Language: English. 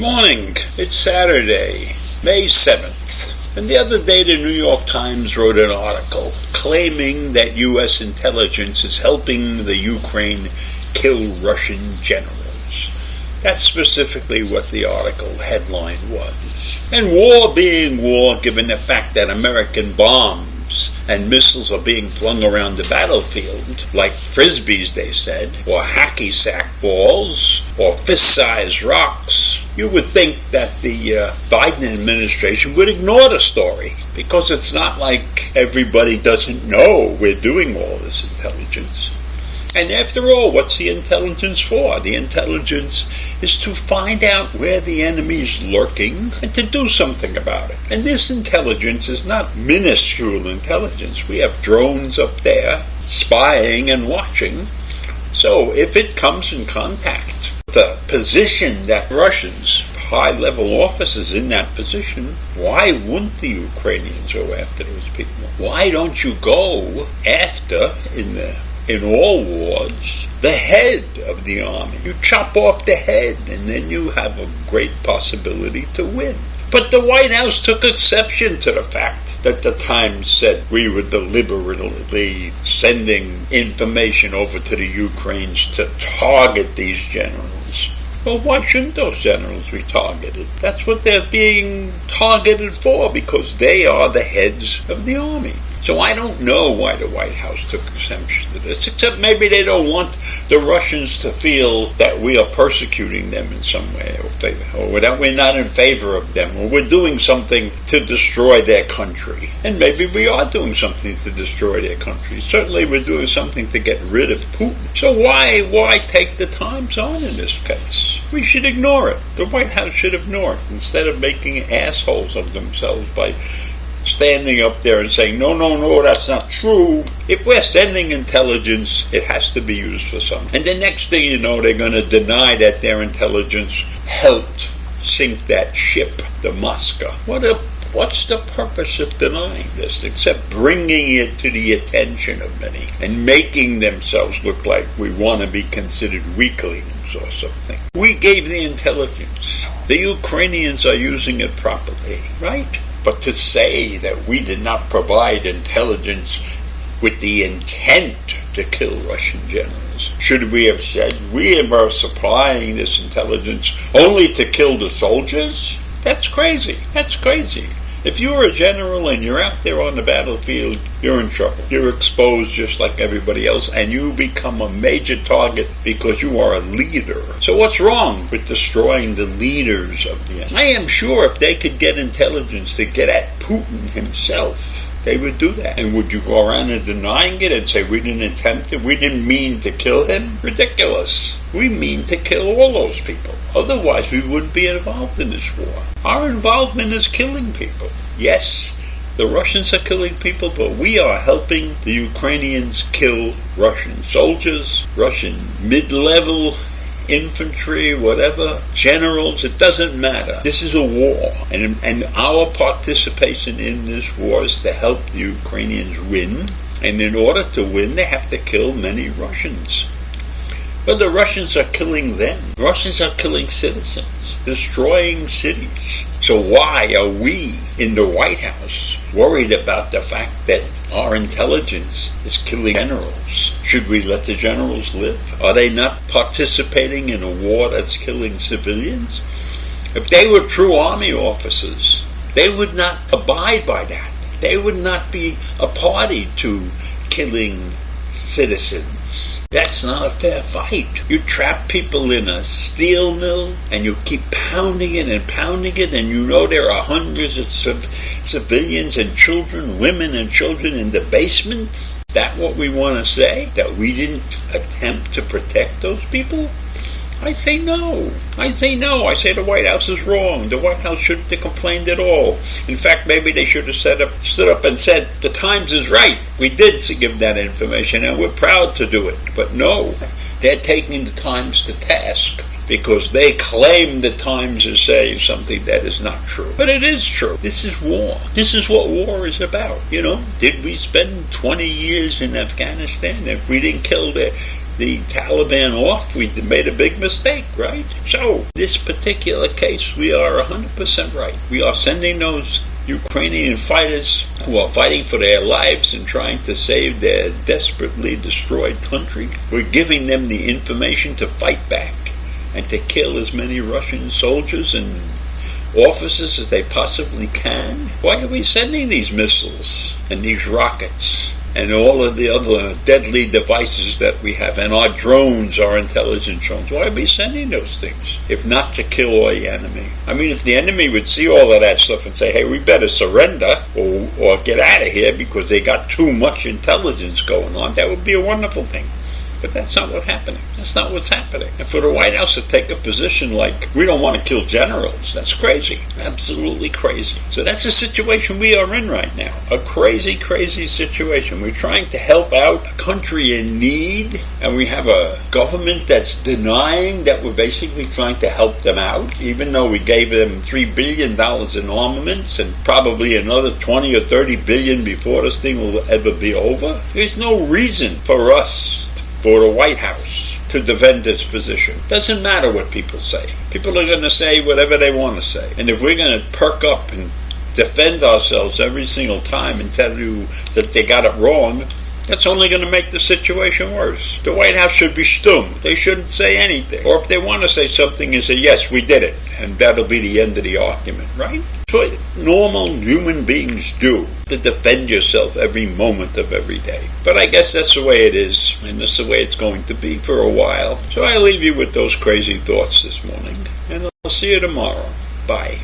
Morning. It's Saturday, May 7th. And the other day the New York Times wrote an article claiming that U.S. intelligence is helping the Ukraine kill Russian generals. That's specifically what the article headline was. And war being war, given the fact that American bombs and missiles are being flung around the battlefield, like frisbees, they said, or hacky sack balls, or fist-sized rocks, you would think that the Biden administration would ignore the story, because it's not like everybody doesn't know we're doing all this intelligence. And after all, what's the intelligence for? The intelligence is to find out where the enemy is lurking and to do something about it. And this intelligence is not minuscule intelligence. We have drones up there spying and watching. So if it comes in contact with a position that Russians, high-level officers in that position, why wouldn't the Ukrainians go after those people? Why don't you go after, in all wars, the head of the army? You chop off the head, and then you have a great possibility to win. But the White House took exception to the fact that the Times said we were deliberately sending information over to the Ukrainians to target these generals. Well, why shouldn't those generals be targeted? That's what they're being targeted for, because they are the heads of the army. So I don't know why the White House took exception to this, except maybe they don't want the Russians to feel that we are persecuting them in some way, or that we're not in favor of them, or we're doing something to destroy their country. And maybe we are doing something to destroy their country. Certainly we're doing something to get rid of Putin. So why take the Times on in this case? We should ignore it. The White House should ignore it, instead of making assholes of themselves by standing up there and saying, no, that's not true. If we're sending intelligence, it has to be used for something. And the next thing you know, they're going to deny that their intelligence helped sink that ship, the Moscow. What's the purpose of denying this, except bringing it to the attention of many and making themselves look like we want to be considered weaklings or something? We gave the intelligence. The Ukrainians are using it properly, right? But to say that we did not provide intelligence with the intent to kill Russian generals, should we have said we are supplying this intelligence only to kill the soldiers? That's crazy. That's crazy. If you're a general and you're out there on the battlefield, you're in trouble. You're exposed just like everybody else, and you become a major target because you are a leader. So what's wrong with destroying the leaders of the enemy? I am sure if they could get intelligence to get at Putin himself, they would do that. And would you go around and denying it and say we didn't attempt it, we didn't mean to kill him? Ridiculous. We mean to kill all those people. Otherwise we wouldn't be involved in this war. Our involvement is killing people. Yes, the Russians are killing people, but we are helping the Ukrainians kill Russian soldiers, Russian mid-level infantry, whatever, generals, it doesn't matter. This is a war, and our participation in this war is to help the Ukrainians win, and in order to win, they have to kill many Russians. But the Russians are killing them. Russians are killing citizens, destroying cities. So why are we in the White House worried about the fact that our intelligence is killing generals? Should we let the generals live? Are they not participating in a war that's killing civilians? If they were true army officers, they would not abide by that. They would not be a party to killing citizens. That's not a fair fight. You trap people in a steel mill and you keep pounding it, and you know there are hundreds of civilians and children, women and children in the basement. That what we want to say? That we didn't attempt to protect those people? I say no. I say no. I say the White House is wrong. The White House shouldn't have complained at all. In fact, maybe they should have stood up and said, the Times is right. We did give that information and we're proud to do it. But no, they're taking the Times to task because they claim the Times is saying something that is not true. But it is true. This is war. This is what war is about. You know, did we spend 20 years in Afghanistan? If we didn't kill the Taliban off, we made a big mistake, right? So, this particular case, we are 100% right. We are sending those Ukrainian fighters who are fighting for their lives and trying to save their desperately destroyed country. We're giving them the information to fight back and to kill as many Russian soldiers and officers as they possibly can. Why are we sending these missiles and these rockets and all of the other deadly devices that we have, and our drones, our intelligence drones? Why are we sending those things if not to kill the enemy? I mean, if the enemy would see all of that stuff and say, hey, we better surrender or get out of here because they got too much intelligence going on, that would be a wonderful thing. But that's not what's happening. That's not what's happening. And for the White House to take a position like, we don't want to kill generals, that's crazy. Absolutely crazy. So that's the situation we are in right now. A crazy, crazy situation. We're trying to help out a country in need, and we have a government that's denying that we're basically trying to help them out, even though we gave them $3 billion in armaments and probably another 20 or 30 billion before this thing will ever be over. There's no reason for us, for the White House, to defend its position. Doesn't matter what people say. People are going to say whatever they want to say. And if we're going to perk up and defend ourselves every single time and tell you that they got it wrong, that's only going to make the situation worse. The White House should be stum. They shouldn't say anything. Or if they want to say something, and say, yes, we did it. And that'll be the end of the argument, right? That's what normal human beings do, to defend yourself every moment of every day. But I guess that's the way it is, and that's the way it's going to be for a while. So I leave you with those crazy thoughts this morning, and I'll see you tomorrow. Bye.